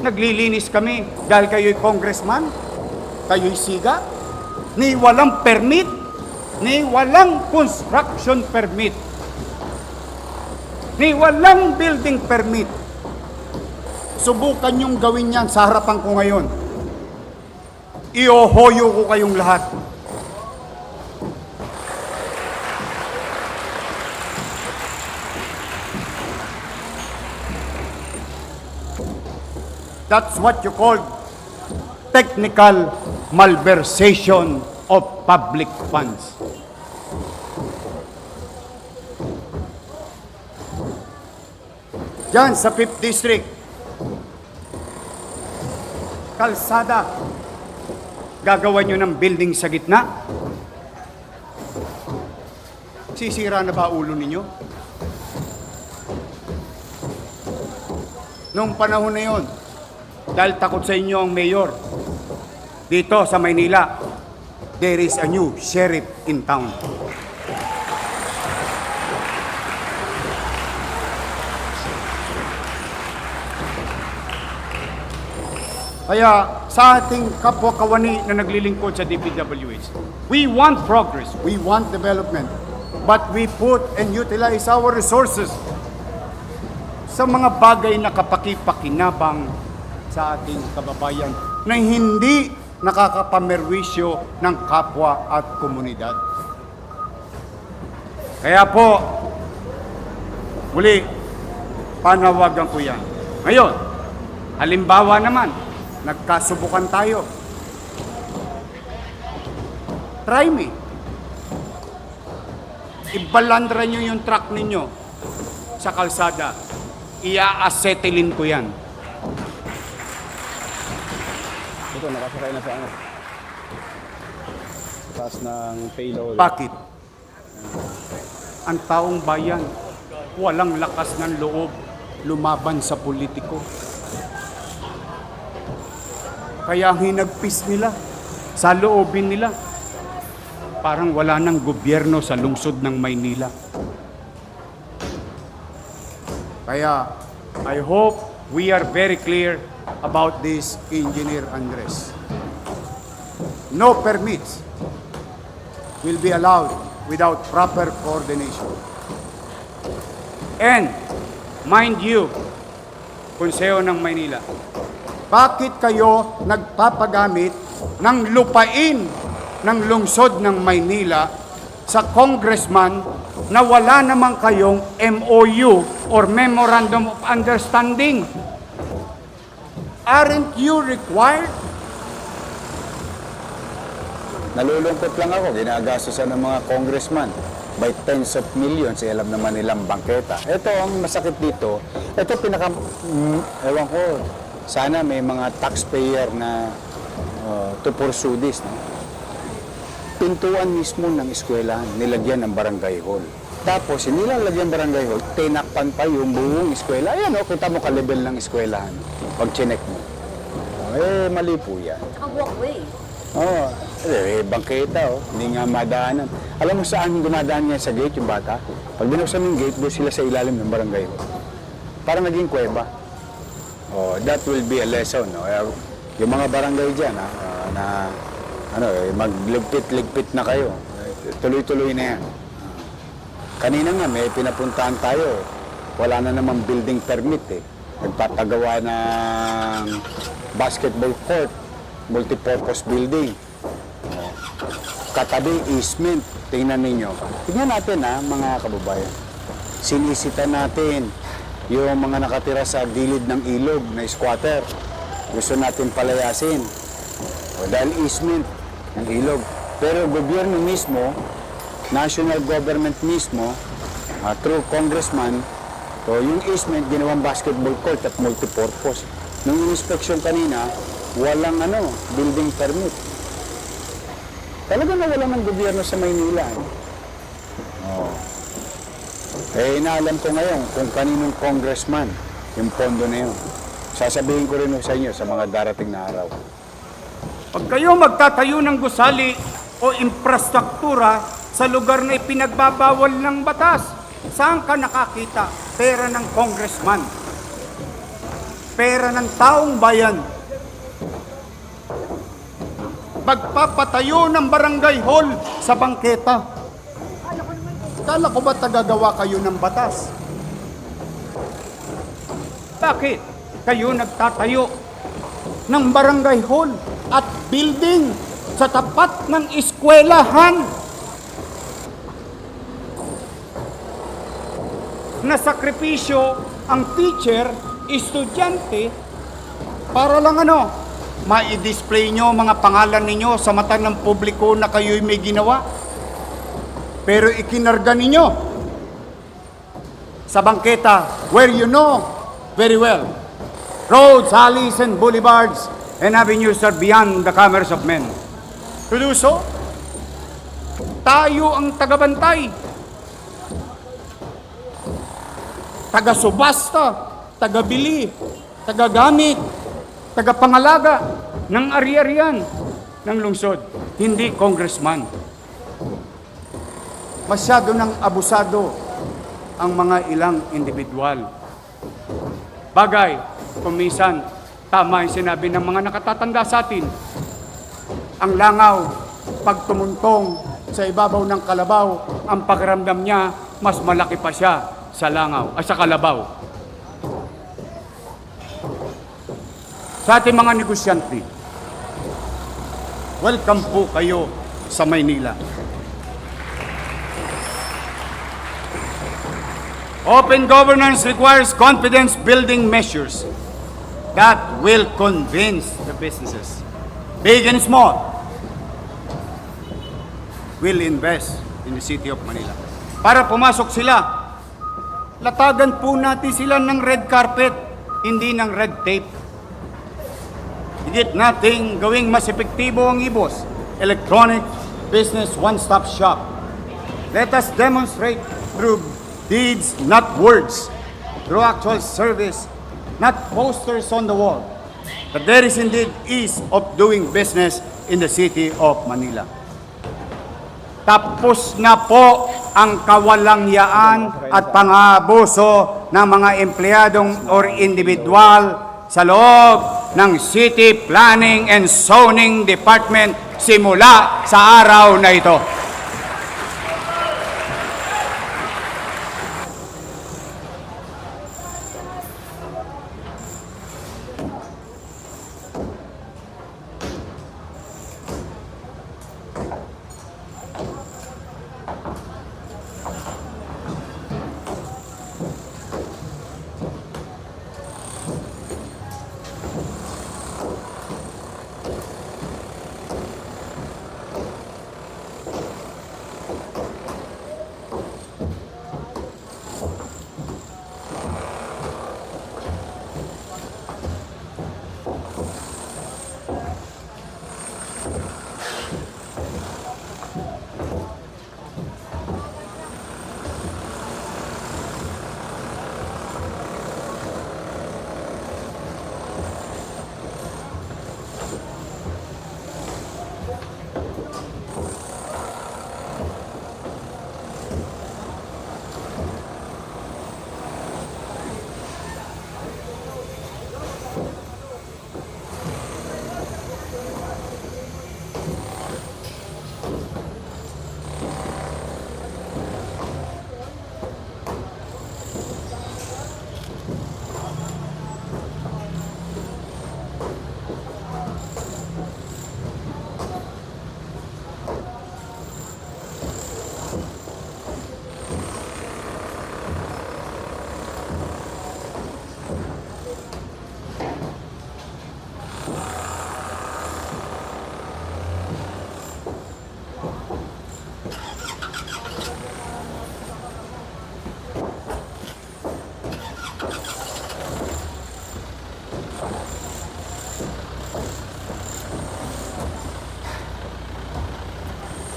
naglilinis kami dahil kayo'y congressman, kayo'y siga, ni walang permit, ni walang construction permit, ni walang building permit. Subukan niyong gawin yan sa harapan ko ngayon. Iohoyo ko kayong lahat. That's what you call technical malversation of public funds. Diyan sa 5th District, kalsada, gagawa nyo ng building sa gitna? Sisira na ba ulo ninyo? Noong panahon na yon, dahil takot sa inyo ang mayor, dito sa Maynila, there is a new sheriff in town. Kaya sa ating kapwa-kawani na naglilingkod sa DPWH, we want progress, we want development, but we put and utilize our resources sa mga bagay na kapaki-pakinabang sa ating kababayan na hindi nakakapamerwisyo ng kapwa at komunidad. Kaya po, muli, panawagan ko yan. Ngayon, halimbawa naman, nagkasubukan tayo. Try me. Ibalandra nyo yung truck ninyo sa kalsada. Ia-acetilin ko yan. Ito, nakasakay na sa ano. Taas ng payload. Bakit? Ang taong bayan, walang lakas ng loob lumaban sa politiko. Kaya ang hinagpis nila, sa loobin nila, parang wala ng gobyerno sa lungsod ng Maynila. Kaya, I hope we are very clear about this, Engineer Andres. No permits will be allowed without proper coordination. And, mind you, Konseho ng Maynila, bakit kayo nagpapagamit ng lupain ng lungsod ng Maynila sa congressman na wala naman kayong MOU or Memorandum of Understanding? Aren't you required? Nalulungkot lang ako, ginagastosan ng mga congressman by tens of millions, alam naman nilang bangketa. Ito ang masakit dito, ito ewan ko, sana may mga taxpayer na to pursue this. No? Pintuan mismo ng eskwelahan, nilagyan ng barangay hall. Tapos, hindi lang lagyan barangay hall, tinakpan pa yung buong eskwela. Ayan o, kita mo ka-level ng eskwelahan. Pag chinek mo. Mali po yan. Saka walkway. Bangketa hindi nga madaanan. Alam mo saan dumadaan niya sa gate yung bata? Pag binuksan yung gate, doon sila sa ilalim ng barangay hall. Parang naging kuweba. That will be a lesson. No? Yung mga barangay dyan, magligpit-ligpit na kayo. Tuloy-tuloy na yan. Kanina nga may pinapuntahan tayo. Wala na namang building permit eh. Nagpapagawa ng basketball court, multipurpose building. Katabi easement. Tingnan ninyo. Tingnan natin mga kababayan. Sinisita natin yung mga nakatira sa gilid ng ilog na squatter. Gusto natin palayasin. Dahil easement ng ilog. Pero gobyerno mismo, national government mismo, through congressman, yung easement ginawang basketball court at multipurpose. Nung inspection kanina, walang building permit. Talaga nawala ng gobyerno sa Maynila. Inaalam ko ngayon kung kaninong congressman yung pondo na yun. Sasabihin ko rin sa inyo sa mga darating na araw. Pag kayo magtatayo ng gusali o infrastruktura sa lugar na ipinagbabawal ng batas, saan ka nakakita pera ng congressman? pera ng taong bayan. Magpapatayo ng barangay hall sa bangketa. Kala ko ba tagagawa kayo ng batas? Bakit kayo nagtatayo ng barangay hall at building sa tapat ng eskwelahan? Nasakripisyo ang teacher, estudyante, para lang ma-display nyo mga pangalan ninyo sa mata ng publiko na kayo'y may ginawa. Pero ikinarga ninyo sa bangketa where you know very well roads, alleys, and boulevards and avenues are beyond the commerce of men. To do so, tayo ang tagabantay, taga-subasta, taga-bili, taga-gamit, taga-pangalaga ng ari-arian ng lungsod, hindi congressman. Masyado nang abusado ang mga ilang individual. Bagay, kumisan, tama yung sinabi ng mga nakatatanda sa atin. Ang langaw, pag tumuntong sa ibabaw ng kalabaw, ang pakiramdam niya, mas malaki pa siya sa langaw, sa kalabaw. Sa ating mga negosyante, welcome po kayo sa Maynila. Open governance requires confidence-building measures that will convince the businesses, big and small, will invest in the city of Manila. Para pumasok sila, latagan po natin sila ng red carpet, hindi ng red tape. Higit nating gawing mas epektibo ang IBOS, Electronic Business One-Stop Shop. Let us demonstrate through deeds, not words, through actual service, not posters on the wall, that there is indeed ease of doing business in the city of Manila. Tapos na po ang kawalangyaan at pang-aabuso ng mga empleyadong or individual sa loob ng City Planning and Zoning Department simula sa araw na ito.